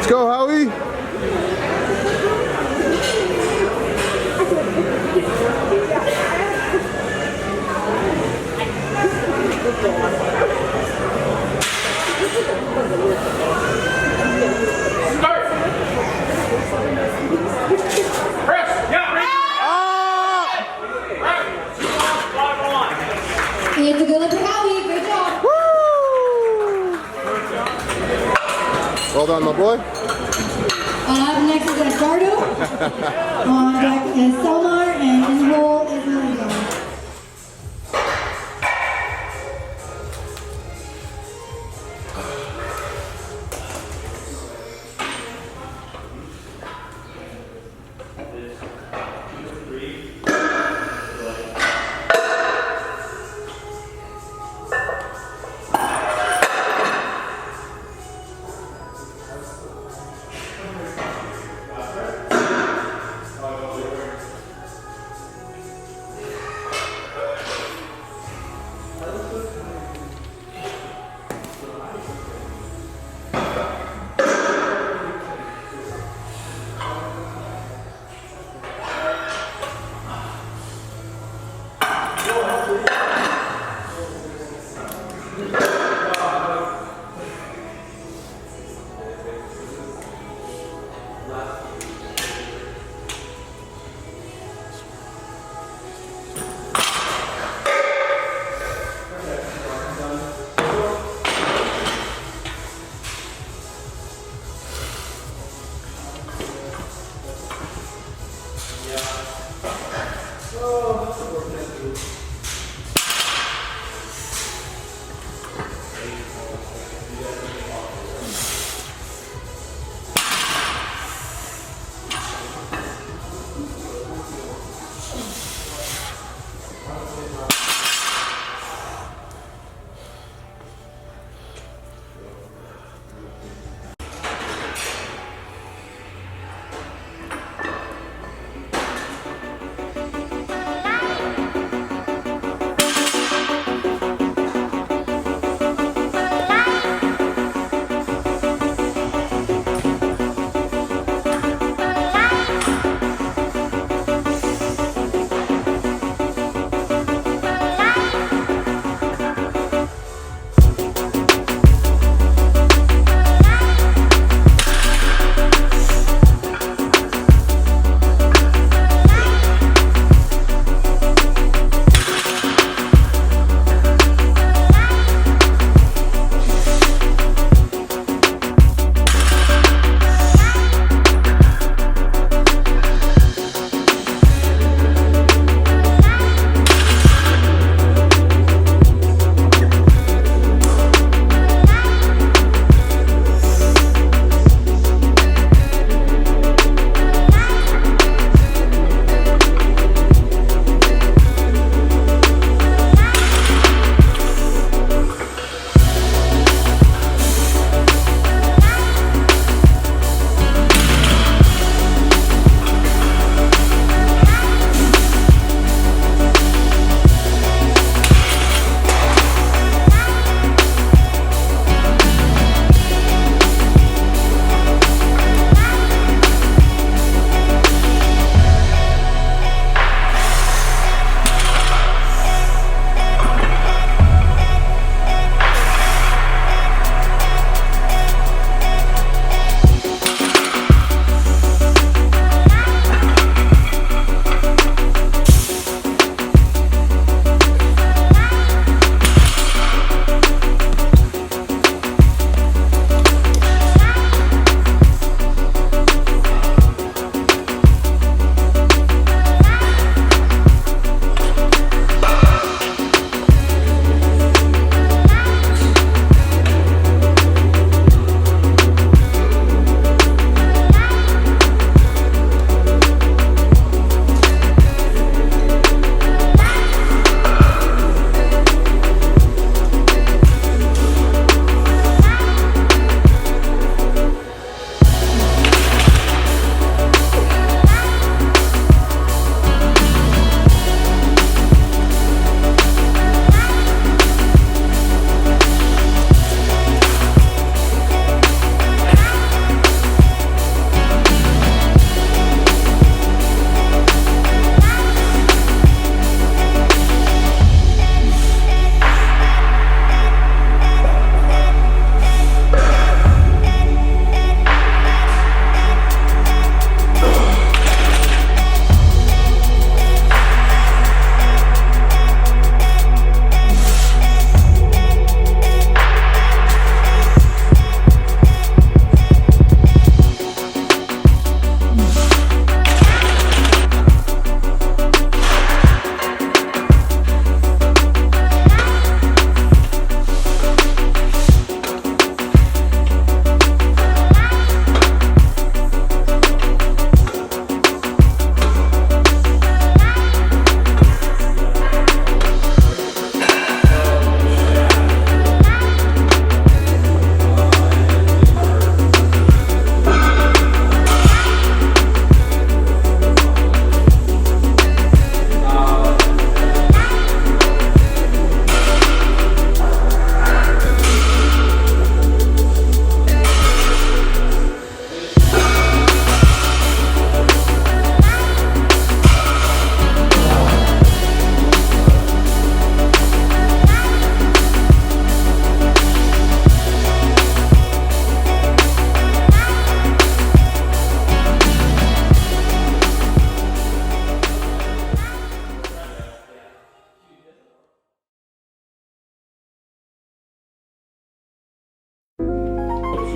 go, Howie. It's a good look for Howie. Great job. Woo! Well done, my boy. Up next is Edgardo. On deck is Selmar, and in the hole is Maria.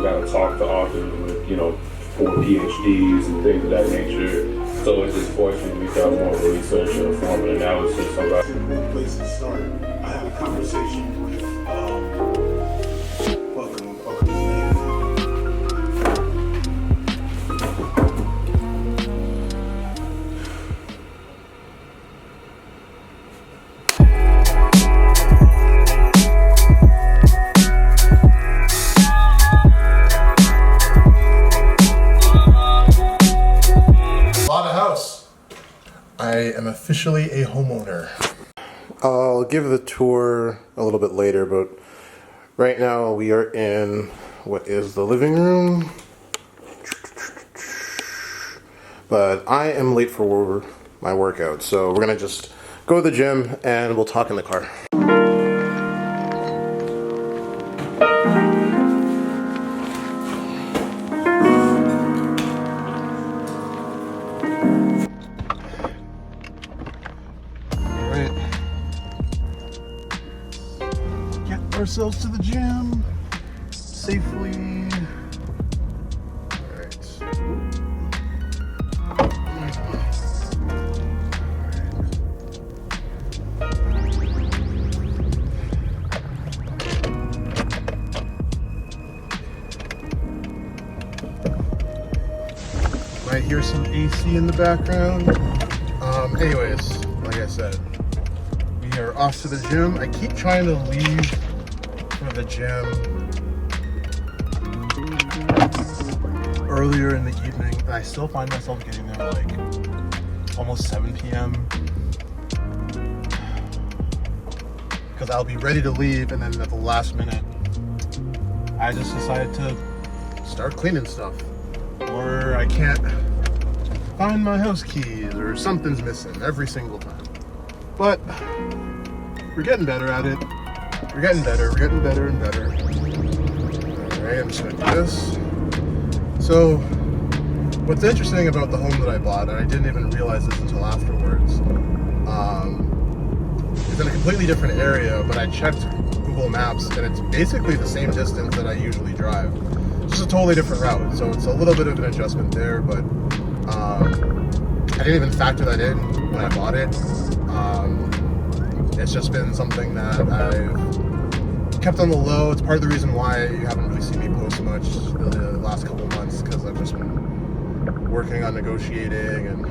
you gotta talk to authors with, for PhDs and things of that nature. So it's just fortunate we got more research or form of analysis about. One place to start. I had a conversation with fuck his name. Bought a house. I am officially a homeowner. I'll give the tour a little bit later, but right now we are in what is the living room. But I am late for my workout, so we're gonna just go to the gym and we'll talk in the car. Ourselves to the gym safely. Might hear some AC in the background. Anyways, like I said, we are off to the gym. I keep trying to leave for the gym earlier in the evening, and I still find myself getting there like almost 7 p.m. because I'll be ready to leave, and then at the last minute I just decided to start cleaning stuff, or I can't find my house keys, or something's missing every single time. But we're getting better at it. We're getting better and better. Alright, I'm just gonna do this. So, what's interesting about the home that I bought, and I didn't even realize this until afterwards, it's in a completely different area, but I checked Google Maps, and it's basically the same distance that I usually drive. Just a totally different route, so it's a little bit of an adjustment there, but I didn't even factor that in when I bought it. It's just been something that I've kept on the low. It's part of the reason why you haven't really seen me post much the last couple months, because I've just been working on negotiating and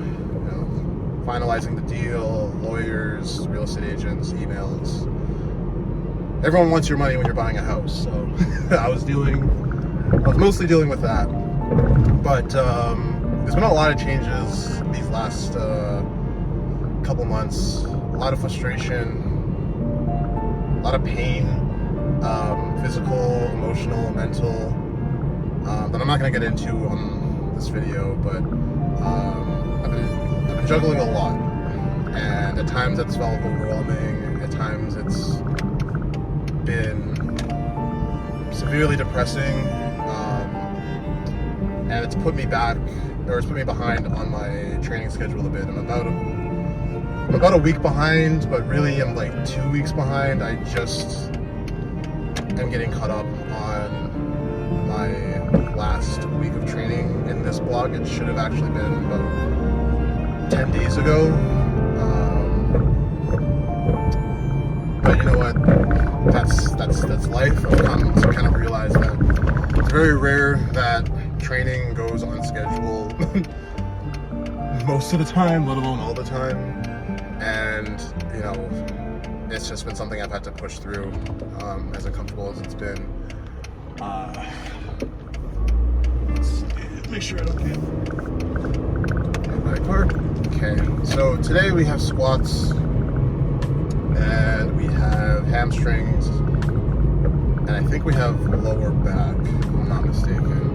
finalizing the deal, lawyers, real estate agents, emails. Everyone wants your money when you're buying a house, so I was mostly dealing with that. But there's been a lot of changes these last couple months. A lot of frustration, a lot of pain, physical, emotional, mental, that I'm not going to get into on this video, but I've been juggling a lot, and at times it's felt overwhelming, at times it's been severely depressing, and it's put me behind on my training schedule a bit. I'm about a week behind, but really I'm like 2 weeks behind. I just am getting caught up on my last week of training in this blog. It should have actually been about 10 days ago. But you know what? That's life. I've come to kind of realize that it's very rare that training goes on schedule most of the time, let alone all the time. And it's just been something I've had to push through, as uncomfortable as it's been. Let's make sure I don't get my car. Okay, so today we have squats, and we have hamstrings, and I think we have lower back, if I'm not mistaken.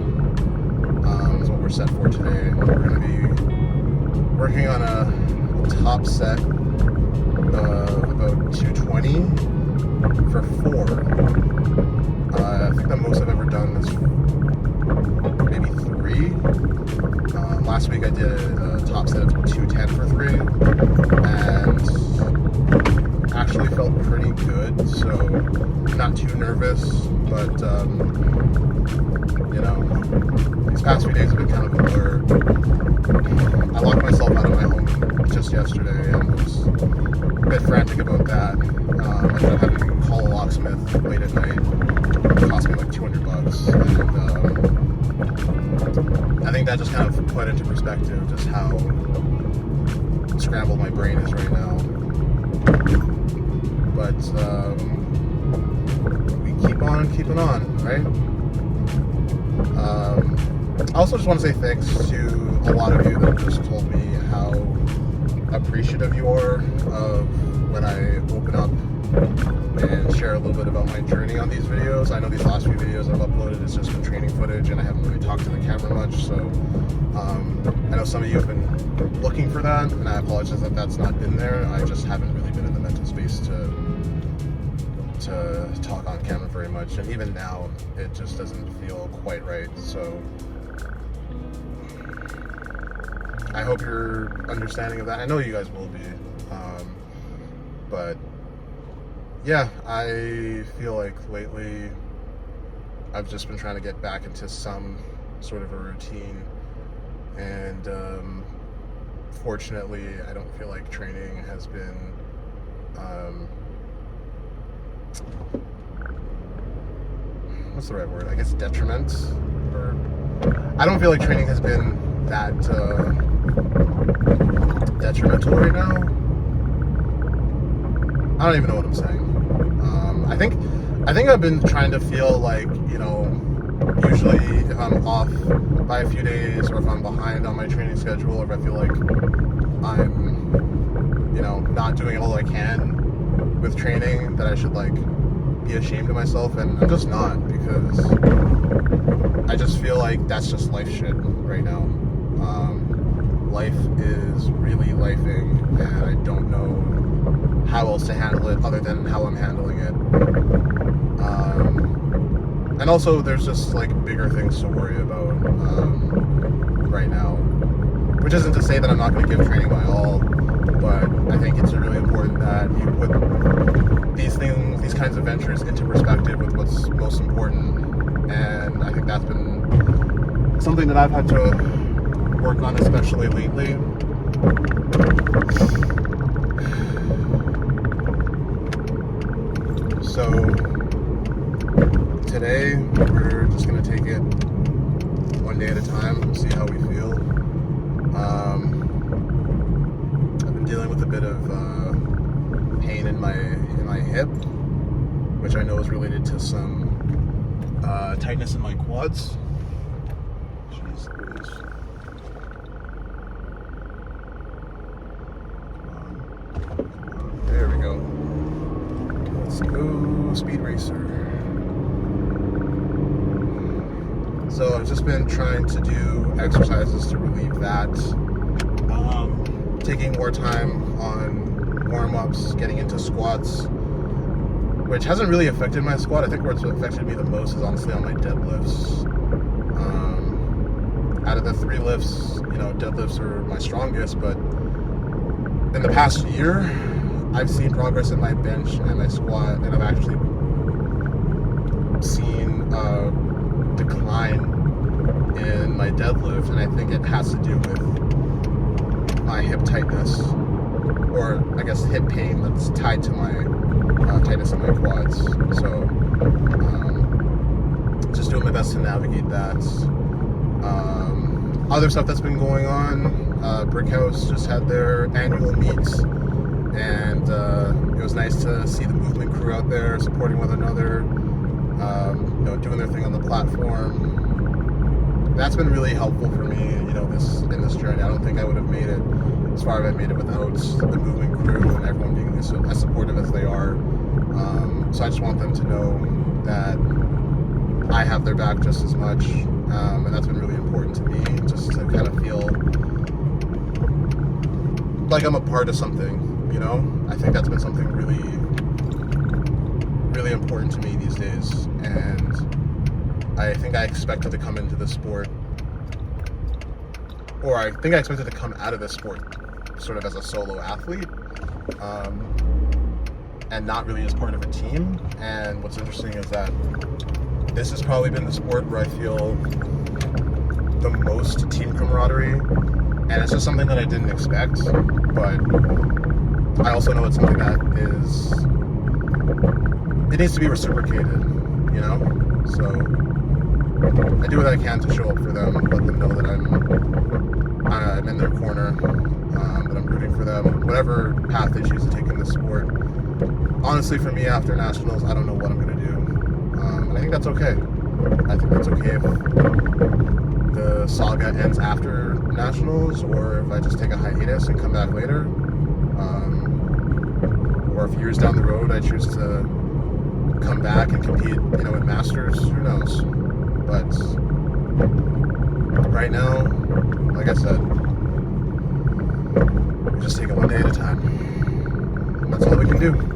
Is what we're set for today. We're going to be working on a top set of about 220 for 4. I think the most I've ever done is maybe 3. Last week I did a top set of 210 for 3, and actually felt pretty good, so not too nervous, but you know, these past few days have been kind of a blur. I locked myself out of my home just yesterday and was a bit frantic about that. I ended up having to call a locksmith late at night. It cost me like $200, and I think that just kind of put into perspective just how scrambled my brain is right now. But we keep on keeping on, right? I also just want to say thanks to a lot of you that have just told me how appreciative you are of when I open up and share a little bit about my journey on these videos. I know these last few videos I've uploaded has just been training footage and I haven't really talked to the camera much, so I know some of you have been looking for that, and I apologize that that's not been there. I just haven't really been in the mental space to talk on camera very much, and even now it just doesn't feel quite right, so I hope you're understanding of that. I know you guys will be, but yeah, I feel like lately I've just been trying to get back into some sort of a routine, and fortunately I don't feel like training has been what's the right word? I guess detriment, or I don't feel like training has been that detrimental right now. I don't even know what I'm saying. I think I've been trying to feel like, you know, usually if I'm off by a few days, or if I'm behind on my training schedule, or if I feel like I'm, you know, not doing all I can with training, that I should like be ashamed of myself, and I'm just not, because I just feel like that's just life shit right now. Life is really lifing, and I don't know how else to handle it other than how I'm handling it. And also there's just like bigger things to worry about right now, which isn't to say that I'm not going to give training my all, but I think it's really important that you put these things, these kinds of ventures, into perspective with what's most important. And I think that's been something that I've had to work on, especially lately. So today we're just going to take it one day at a time, see how we feel. I've been dealing with a bit of pain in my hip, which I know is related to some tightness in my quads. Jeez Louise. Come on. There we go. Let's go, Speed Racer. So I've just been trying to do exercises to relieve that. Taking more time on warm-ups, getting into squats, which hasn't really affected my squat. I think where it's affected me the most is honestly on my deadlifts. Out of the 3 lifts, you know, deadlifts are my strongest, but in the past year, I've seen progress in my bench and my squat, and I've actually seen a decline in my deadlift, and I think it has to do with my hip tightness, or I guess hip pain that's tied to my tightness in my quads. So just doing my best to navigate that. Other stuff that's been going on, Brickhouse just had their annual meets, and it was nice to see the movement crew out there supporting one another, you know, doing their thing on the platform. That's been really helpful for me, you know, in this journey. I don't think I would have made it as far as I made it without the movement crew and everyone being as supportive as they are. So I just want them to know that I have their back just as much, and that's been really important to me, just to kind of feel like I'm a part of something, you know? I think that's been something really, really important to me these days, and I think I expected to come into the sport, or I think I expected to come out of this sport sort of as a solo athlete, and not really as part of a team. And what's interesting is that this has probably been the sport where I feel the most team camaraderie, and it's just something that I didn't expect, but I also know it's something that it needs to be reciprocated, you know? So I do what I can to show up for them, let them know that I'm in their corner, that I'm rooting for them, whatever path they choose to take in this sport. Honestly, for me, after nationals, I don't know what I'm going to do, and I think that's okay. I think that's okay if the saga ends after nationals, or if I just take a hiatus and come back later, or if years down the road I choose to come back and compete, you know, in Masters. Who knows? But right now, like I said, we just take it one day at a time, and that's all we can do.